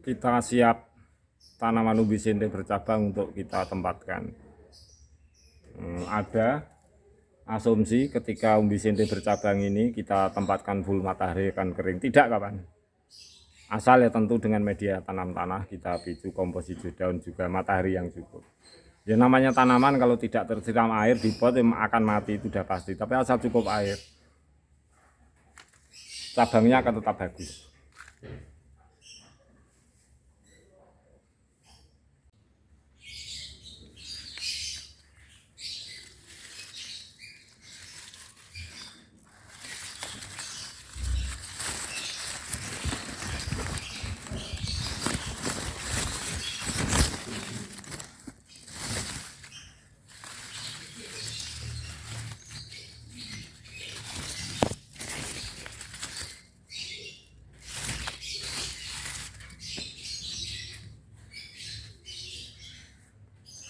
kita siap tanaman umbi sente bercabang untuk kita tempatkan. Ada asumsi ketika umbi sente bercabang ini kita tempatkan full matahari akan kering. Tidak kawan, asal ya tentu dengan media tanam tanah, kita picu kompos hijau daun juga matahari yang cukup. Ya namanya tanaman kalau tidak tersiram air di pot akan mati, itu sudah pasti. Tapi asal cukup air, cabangnya akan tetap bagus.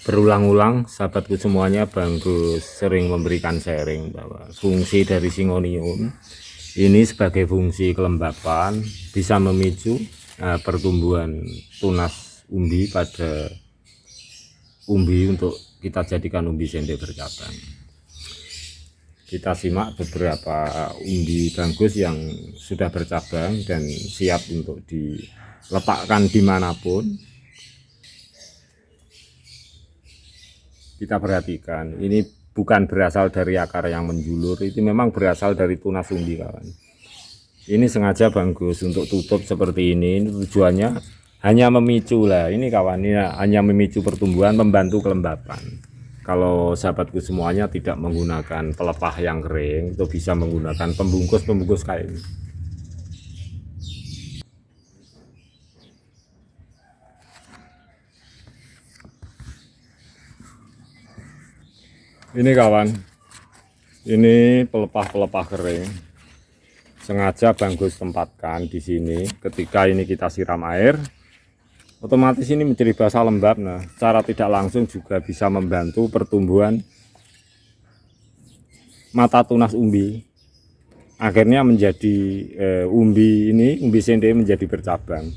Berulang-ulang sahabatku semuanya, Banggus sering memberikan sharing bahwa fungsi dari Syngonium ini sebagai fungsi kelembapan bisa memicu pertumbuhan tunas umbi pada umbi untuk kita jadikan umbi sente bercabang. Kita simak beberapa umbi Banggus yang sudah bercabang dan siap untuk diletakkan dimanapun. Kita perhatikan, ini bukan berasal dari akar yang menjulur, itu memang berasal dari tunas umbi kawan. Ini sengaja Banggus untuk tutup seperti ini tujuannya hanya memicu lah, ini kawan, ini hanya memicu pertumbuhan, membantu kelembapan. Kalau sahabatku semuanya tidak menggunakan pelepah yang kering, itu bisa menggunakan pembungkus kain. Ini kawan, ini pelepah kering, sengaja Banggus tempatkan di sini. Ketika ini kita siram air, otomatis ini menjadi basah lembab. Nah, secara tidak langsung juga bisa membantu pertumbuhan mata tunas umbi. Akhirnya menjadi umbi sente menjadi bercabang,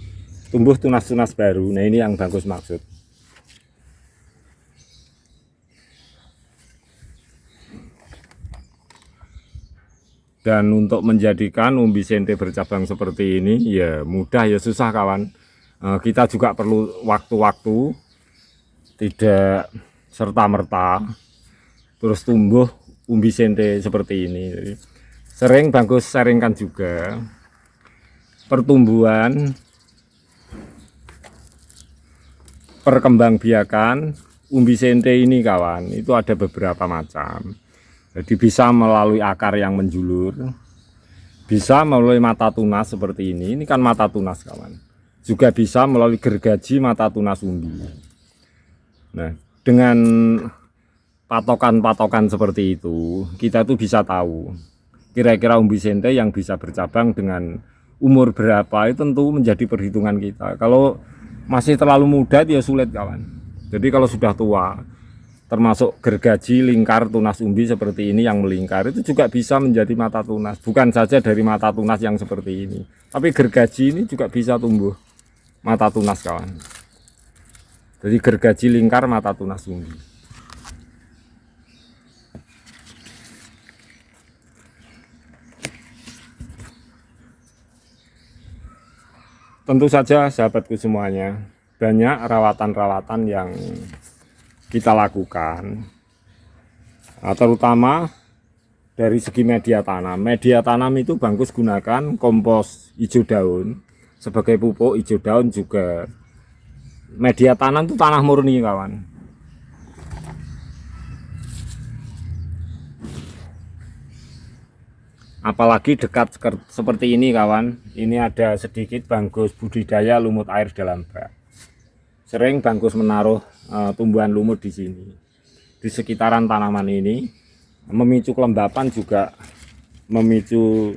tumbuh tunas-tunas baru. Nah, ini yang Banggus maksud. Dan untuk menjadikan umbi sente bercabang seperti ini ya mudah ya susah kawan. Kita juga perlu waktu-waktu, tidak serta-merta terus tumbuh umbi sente seperti ini. Jadi, sering Banggus sharingkan juga pertumbuhan perkembangbiakan umbi sente ini kawan, itu ada beberapa macam. Jadi bisa melalui akar yang menjulur, bisa melalui mata tunas seperti ini kan mata tunas kawan. Juga bisa melalui gergaji mata tunas umbi. Nah, dengan patokan-patokan seperti itu, kita tuh bisa tahu kira-kira umbi sente yang bisa bercabang dengan umur berapa, itu tentu menjadi perhitungan kita. Kalau masih terlalu muda dia sulit kawan. Jadi kalau sudah tua, termasuk gergaji lingkar tunas umbi seperti ini yang melingkar, itu juga bisa menjadi mata tunas. Bukan saja dari mata tunas yang seperti ini, tapi gergaji ini juga bisa tumbuh mata tunas kawan. Jadi gergaji lingkar mata tunas umbi. Tentu saja sahabatku semuanya, banyak rawatan-rawatan yang kita lakukan, terutama dari segi media tanam. Media tanam itu Banggus gunakan kompos hijau daun sebagai pupuk hijau daun. Juga media tanam itu tanah murni kawan. Apalagi dekat seperti ini kawan, ini ada sedikit Banggus budidaya lumut air dalam bak. Sering Banggus menaruh tumbuhan lumut di sini, di sekitaran tanaman ini, memicu kelembapan juga memicu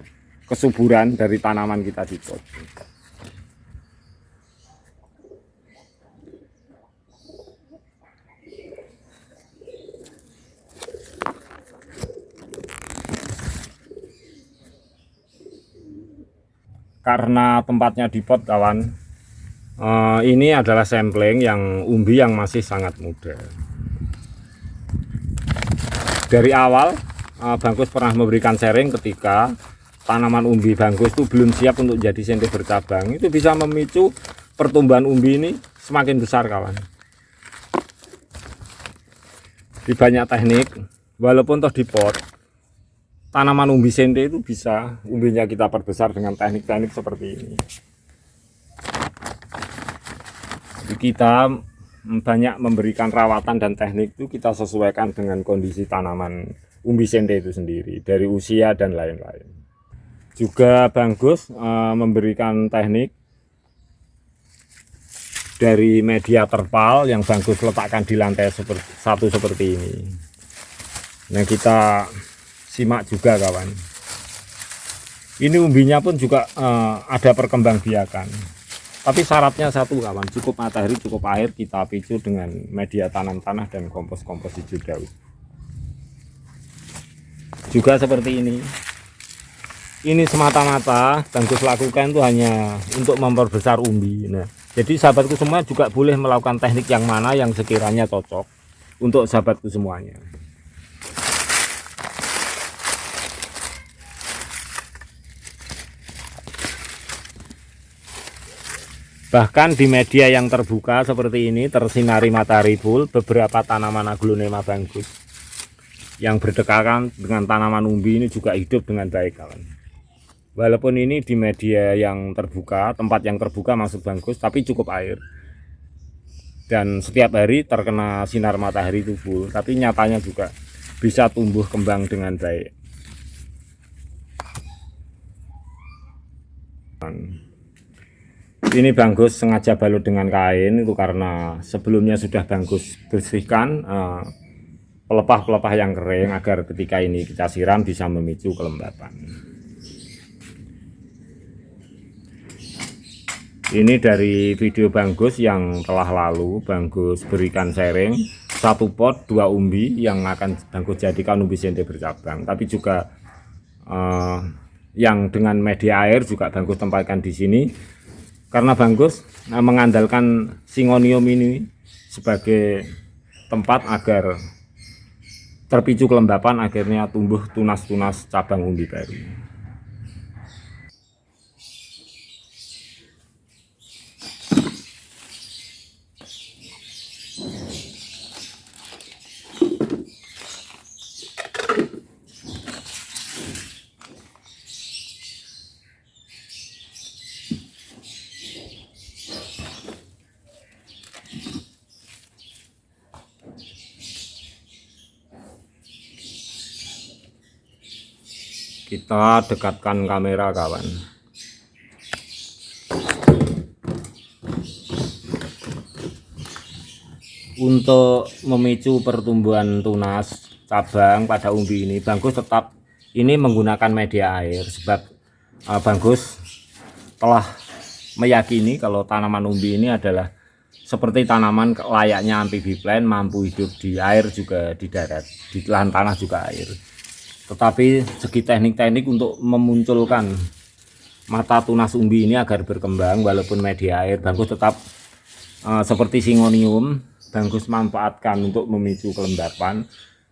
kesuburan dari tanaman kita di pot. Karena tempatnya di pot kawan, Ini adalah sampling yang umbi yang masih sangat muda. Dari awal Bangkus pernah memberikan sharing ketika tanaman umbi Bangkus itu belum siap untuk jadi sente bercabang. Itu bisa memicu pertumbuhan umbi ini semakin besar, kawan. Di banyak teknik, walaupun toh di pot, tanaman umbi sente itu bisa umbinya kita perbesar dengan teknik-teknik seperti ini. Jadi kita banyak memberikan rawatan dan teknik itu kita sesuaikan dengan kondisi tanaman umbi sente itu sendiri, dari usia dan lain-lain. Juga Bangkus memberikan teknik dari media terpal yang Bangkus letakkan di lantai seperti ini. Nah, kita simak juga, kawan. Ini umbinya pun juga ada perkembangbiakan. Tapi syaratnya satu, kawan, cukup matahari, cukup air, kita picu dengan media tanam tanah dan kompos-kompos hijau daun. Juga seperti ini. Ini semata-mata Bangkus lakukan itu hanya untuk memperbesar umbi. Nah, jadi sahabatku semua juga boleh melakukan teknik yang mana yang sekiranya cocok untuk sahabatku semuanya. Bahkan di media yang terbuka seperti ini, tersinari matahari full, beberapa tanaman Aglonema Bangkus yang berdekatan dengan tanaman umbi ini juga hidup dengan baik, kawan. Walaupun ini di media yang terbuka, tempat yang terbuka maksud Bangkus, tapi cukup air. Dan setiap hari terkena sinar matahari itu full, tapi nyatanya juga bisa tumbuh kembang dengan baik. Ini Bangkus sengaja balut dengan kain itu karena sebelumnya sudah Bangkus bersihkan pelepah-pelepah yang kering agar ketika ini kita siram bisa memicu kelembapan. Ini dari video Bangkus yang telah lalu, Bangkus berikan sharing 1 pot 2 umbi yang akan Bangkus jadikan umbi sente bercabang. Tapi juga yang dengan media air juga Bangkus tempatkan di sini. Karena Bangkus mengandalkan Syngonium ini sebagai tempat agar terpicu kelembapan, akhirnya tumbuh tunas-tunas cabang umbi baru. Kita dekatkan kamera, kawan. Untuk memicu pertumbuhan tunas cabang pada umbi ini, Bangkus tetap ini menggunakan media air, sebab Bangkus telah meyakini kalau tanaman umbi ini adalah seperti tanaman layaknya amphibi plant, mampu hidup di air juga di darat, di lahan tanah juga air. Tetapi segi teknik-teknik untuk memunculkan mata tunas umbi ini agar berkembang walaupun media air, Bangkus tetap seperti Syngonium, Bangkus manfaatkan untuk memicu kelembapan.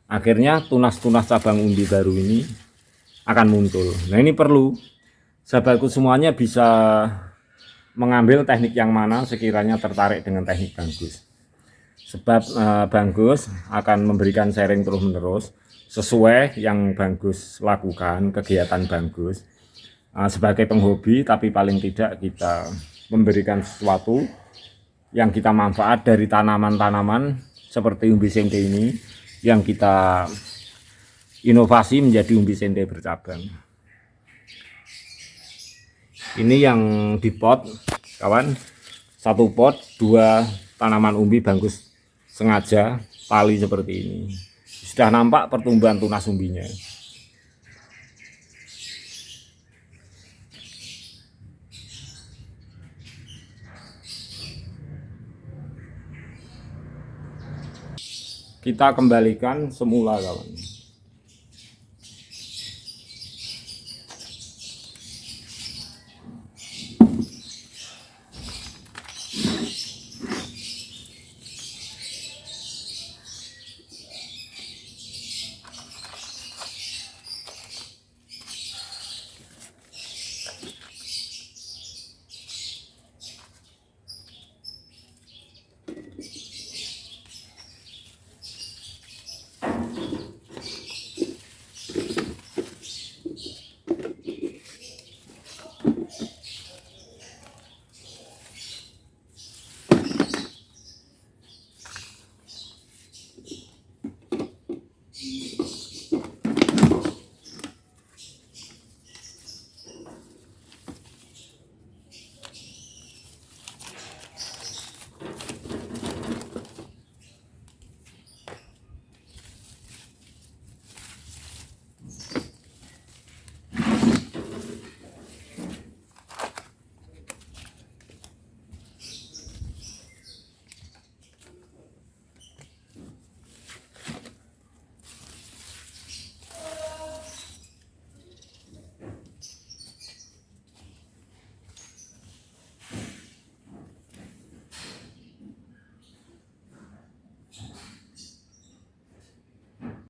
Akhirnya tunas-tunas cabang umbi baru ini akan muncul. Nah, ini perlu sahabatku semuanya bisa mengambil teknik yang mana sekiranya tertarik dengan teknik Bangkus. Sebab Bangkus akan memberikan sharing terus-menerus sesuai yang Bangkus lakukan, kegiatan Bangkus sebagai penghobi, tapi paling tidak kita memberikan sesuatu yang kita manfaat dari tanaman-tanaman seperti umbi sente ini yang kita inovasi menjadi umbi sente bercabang. Ini yang di pot, kawan, 1 pot 2 tanaman umbi Bangkus sengaja tali seperti ini. Sudah nampak pertumbuhan tunas umbinya. Kita kembalikan semula, kawan.